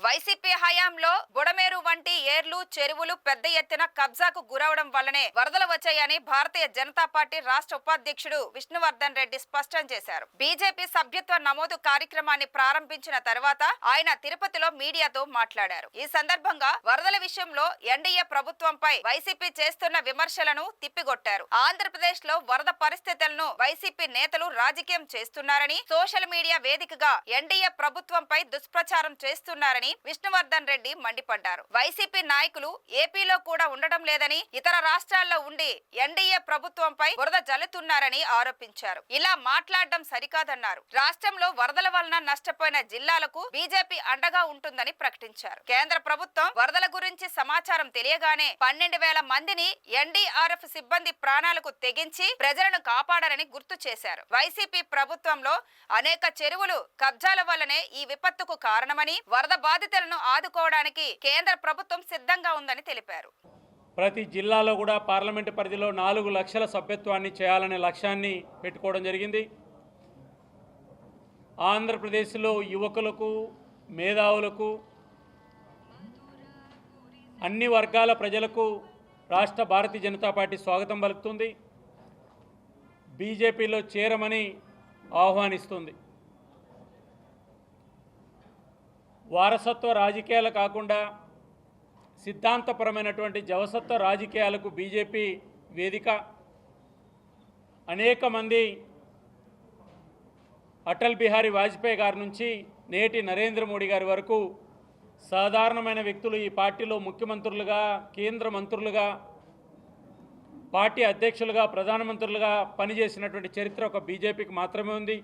YCP హయాంలో బుడమేరు వంటి ఏర్లు చెరువులు పెద్ద ఎత్తున కబ్జాకు గురవడం వల్లనే వరదలు వచ్చాయని భారతీయ జనతా పార్టీ రాష్ట్ర ఉపాధ్యక్షుడు విష్ణువర్ధన్ రెడ్డి స్పష్టం చేశారు. బీజేపీ సభ్యత్వ నమోదు కార్యక్రమాన్ని ప్రారంభించిన తర్వాత ఆయన తిరుపతిలో మీడియాతో మాట్లాడారు. ఈ సందర్భంగా వరదల విషయంలో ఎన్డీఏ ప్రభుత్వంపై వైసీపీ చేస్తున్న విమర్శలను తిప్పికొట్టారు. ఆంధ్రప్రదేశ్ లో వరద పరిస్థితులను వైసీపీ నేతలు రాజకీయం చేస్తున్నారని, సోషల్ మీడియా వేదికగా ఎన్డీఏ ప్రభుత్వంపై దుష్ప్రచారం చేస్తున్నారని విష్ణువర్ధన్ రెడ్డి మండిపడ్డారు. వైసీపీ నాయకులు ఏపీలో కూడా ఉండడం లేదని, ఇతర రాష్ట్రాల్లో ఉండి ఎన్డీఏ ప్రభుత్వంపై బురద జల్లుతున్నారని ఆరోపించారు. ఇలా మాట్లాడడం సరికాదన్నారు. రాష్ట్రంలో వరదల వలన నష్టపోయిన జిల్లాలకు బీజేపీ అండగా ఉంటుందని ప్రకటించారు. కేంద్ర ప్రభుత్వం వరదల గురించి సమాచారం తెలియగానే 12,000 మందిని ఎన్డీఆర్ఎఫ్ సిబ్బంది ప్రాణాలకు తెగించి ప్రజలను కాపాడారని గుర్తు చేశారు. వైసీపీ ప్రభుత్వంలో అనేక చెరువులు కబ్జాల వల్లనే ఈ విపత్తుకు కారణమని, వరద బాధితులను ఆదుకోవడానికి కేంద్ర ప్రభుత్వం సిద్ధంగా ఉందని తెలిపారు. ప్రతి జిల్లాలో కూడా పార్లమెంటు పరిధిలో 4 లక్షల సభ్యత్వాన్ని చేయాలనే లక్ష్యాన్ని పెట్టుకోవడం జరిగింది. ఆంధ్రప్రదేశ్లో యువకులకు, మేధావులకు, అన్ని వర్గాల ప్రజలకు రాష్ట్ర భారతీయ జనతా పార్టీ స్వాగతం పలుకుతుంది. బీజేపీలో చేరమని ఆహ్వానిస్తుంది. వారసత్వ రాజకీయాలు కాకుండా సిద్ధాంతపరమైనటువంటి జవసత్వ రాజకీయాలకు బీజేపీ వేదిక. అనేక మంది అటల్ బిహారీ వాజ్పేయి గారి నుంచి నేటి నరేంద్ర మోడీ గారి వరకు సాధారణమైన వ్యక్తులు ఈ పార్టీలో ముఖ్యమంత్రులుగా, కేంద్ర మంత్రులుగా, పార్టీ అధ్యక్షులుగా, ప్రధానమంత్రులుగా పనిచేసినటువంటి చరిత్ర ఒక బీజేపీకి మాత్రమే ఉంది.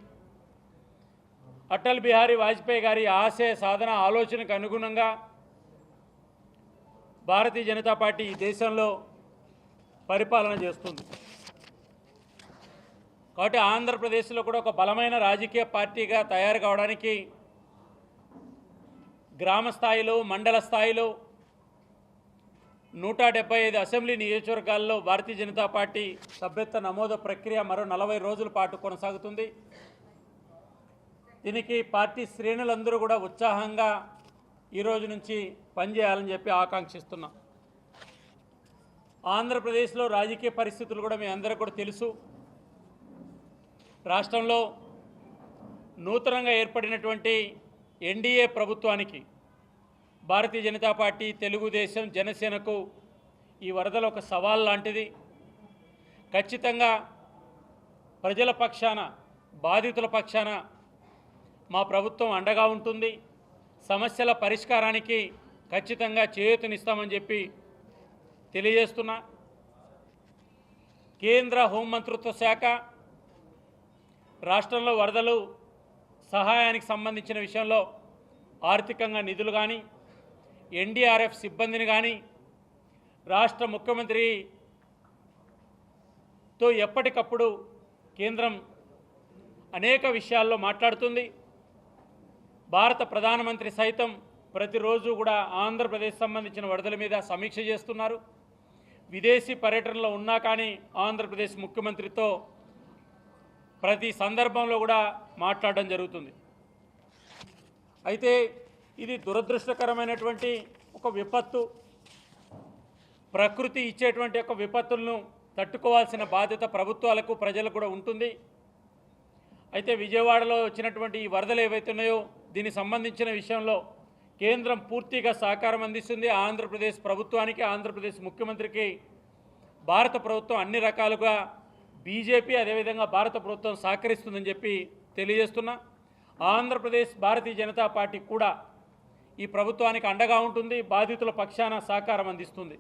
అటల్ బిహారీ వాజ్పేయి గారి ఆశయ సాధన ఆలోచనకు అనుగుణంగా భారతీయ జనతా పార్టీ ఈ దేశంలో పరిపాలన చేస్తుంది. కాబట్టి ఆంధ్రప్రదేశ్లో కూడా ఒక బలమైన రాజకీయ పార్టీగా తయారు కావడానికి గ్రామ స్థాయిలో, మండల స్థాయిలో 175 అసెంబ్లీ నియోజకవర్గాల్లో భారతీయ జనతా పార్టీ సభ్యత్వ నమోదు ప్రక్రియ మరో 40 రోజుల పాటు కొనసాగుతుంది. దీనికి పార్టీ శ్రేణులందరూ కూడా ఉత్సాహంగా ఈరోజు నుంచి పనిచేయాలని చెప్పి ఆకాంక్షిస్తున్నాం. ఆంధ్రప్రదేశ్లో రాజకీయ పరిస్థితులు కూడా మీ అందరికీ కూడా తెలుసు. రాష్ట్రంలో నూతనంగా ఏర్పడినటువంటి ఎన్డీఏ ప్రభుత్వానికి భారతీయ జనతా పార్టీ, తెలుగుదేశం, జనసేనకు ఈ వరదలు ఒక సవాల్ లాంటిది. ఖచ్చితంగా ప్రజల పక్షాన, బాధితుల పక్షాన మా ప్రభుత్వం అండగా ఉంటుంది. సమస్యల పరిష్కారానికి ఖచ్చితంగా చేయూతనిస్తామని చెప్పి తెలియజేస్తున్నా. కేంద్ర హోంమంత్రిత్వ శాఖ రాష్ట్రంలో వరదలు సహాయానికి సంబంధించిన విషయంలో ఆర్థికంగా నిధులు కానీ, ఎన్డీఆర్ఎఫ్ సిబ్బందిని కానీ రాష్ట్ర ముఖ్యమంత్రితో ఎప్పటికప్పుడు కేంద్రం అనేక విషయాల్లో మాట్లాడుతుంది. భారత ప్రధానమంత్రి సైతం ప్రతిరోజు కూడా ఆంధ్రప్రదేశ్ సంబంధించిన వరదల మీద సమీక్ష చేస్తున్నారు. విదేశీ పర్యటనలో ఉన్నా కానీ ఆంధ్రప్రదేశ్ ముఖ్యమంత్రితో ప్రతి సందర్భంలో కూడా మాట్లాడడం జరుగుతుంది. అయితే ఇది దురదృష్టకరమైనటువంటి ఒక విపత్తు. ప్రకృతి ఇచ్చేటువంటి ఒక విపత్తులను తట్టుకోవాల్సిన బాధ్యత ప్రభుత్వాలకు, ప్రజలకు కూడా ఉంటుంది. అయితే విజయవాడలో వచ్చినటువంటి ఈ వరదలు ఏవైతున్నాయో దీనికి సంబంధించిన విషయంలో కేంద్రం పూర్తిగా సహకారం అందిస్తుంది. ఆంధ్రప్రదేశ్ ప్రభుత్వానికి, ఆంధ్రప్రదేశ్ ముఖ్యమంత్రికి భారత ప్రభుత్వం అన్ని రకాలుగా, బీజేపీ అదేవిధంగా భారత ప్రభుత్వం సహకరిస్తుందని చెప్పి తెలియజేస్తున్నా. ఆంధ్రప్రదేశ్ భారతీయ జనతా పార్టీ కూడా ఈ ప్రభుత్వానికి అండగా ఉంటుంది, బాధితుల పక్షాన సహకారం అందిస్తుంది.